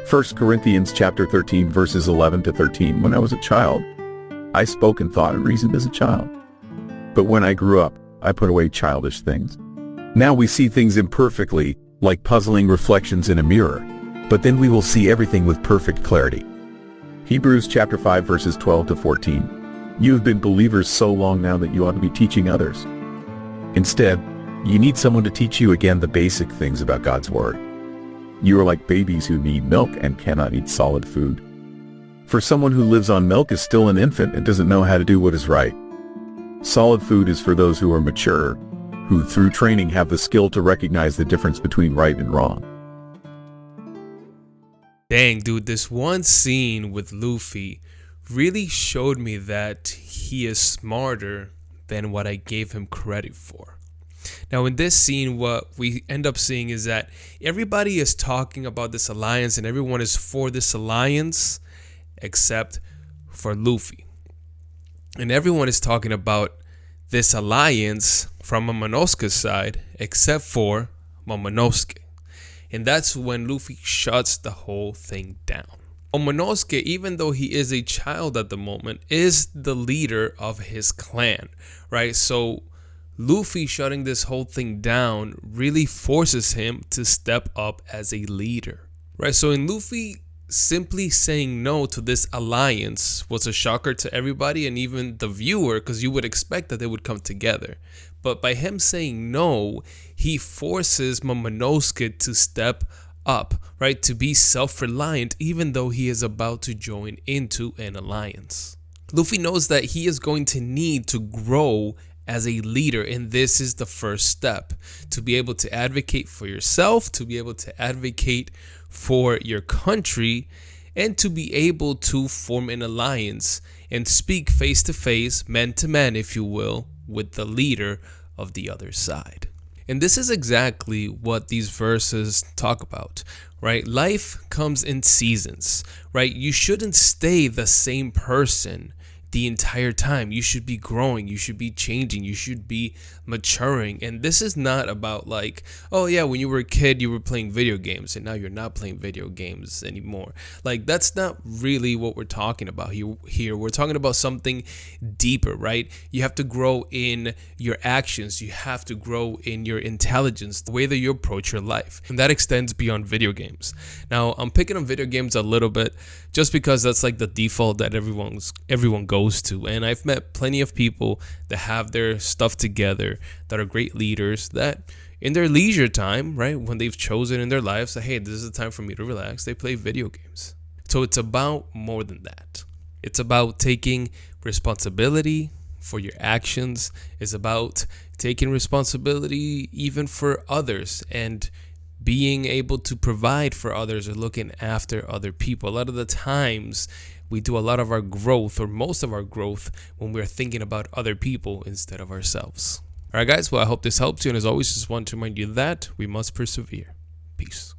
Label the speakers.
Speaker 1: 1 Corinthians chapter 13 verses 11 to 13. When I was a child, I spoke and thought and reasoned as a child. But when I grew up, I put away childish things. Now we see things imperfectly, like puzzling reflections in a mirror, but then we will see everything with perfect clarity. Hebrews chapter 5 verses 12 to 14. You have been believers so long now that you ought to be teaching others. Instead, you need someone to teach you again the basic things about God's Word. You are like babies who need milk and cannot eat solid food. For someone who lives on milk is still an infant and doesn't know how to do what is right. Solid food is for those who are mature, who through training have the skill to recognize the difference between right and wrong.
Speaker 2: Dang, dude, this one scene with Luffy really showed me that he is smarter than what I gave him credit for. Now, in this scene, what we end up seeing is that everybody is talking about this alliance and everyone is for this alliance except for Luffy. And everyone is talking about this alliance from Momonosuke's side except for Momonosuke. And that's when Luffy shuts the whole thing down. Momonosuke, even though he is a child at the moment, is the leader of his clan, right? So Luffy shutting this whole thing down really forces him to step up as a leader, right? So in Luffy simply saying no to this alliance was a shocker to everybody and even the viewer, because you would expect that they would come together. But by him saying no, he forces Momonosuke to step up, right? To be self-reliant, even though he is about to join into an alliance. Luffy knows that he is going to need to grow as a leader, and this is the first step to be able to advocate for yourself, to be able to advocate for your country, and to be able to form an alliance and speak face to face, man to man, if you will, with the leader of the other side. And this is exactly what these verses talk about, right? Life comes in seasons, right? You shouldn't stay the same person the entire time. You should be growing, you should be changing, you should be maturing. And this is not about like, oh yeah, when you were a kid you were playing video games and now you're not playing video games anymore. Like, that's not really what we're talking about here. We're talking about something deeper, right? You have to grow in your actions, you have to grow in your intelligence, the way that you approach your life, and that extends beyond video games. Now, I'm picking on video games a little bit just because that's like the default that everyone goes to, and I've met plenty of people that have their stuff together, that are great leaders, that in their leisure time, right, when they've chosen in their lives that, hey, this is the time for me to relax, they play video games. So it's about more than that. It's about taking responsibility for your actions. It's about taking responsibility even for others and being able to provide for others or looking after other people. A lot of the times we do a lot of our growth, or most of our growth, when we're thinking about other people instead of ourselves. All right, guys, well, I hope this helps you. And as always, just want to remind you that we must persevere. Peace.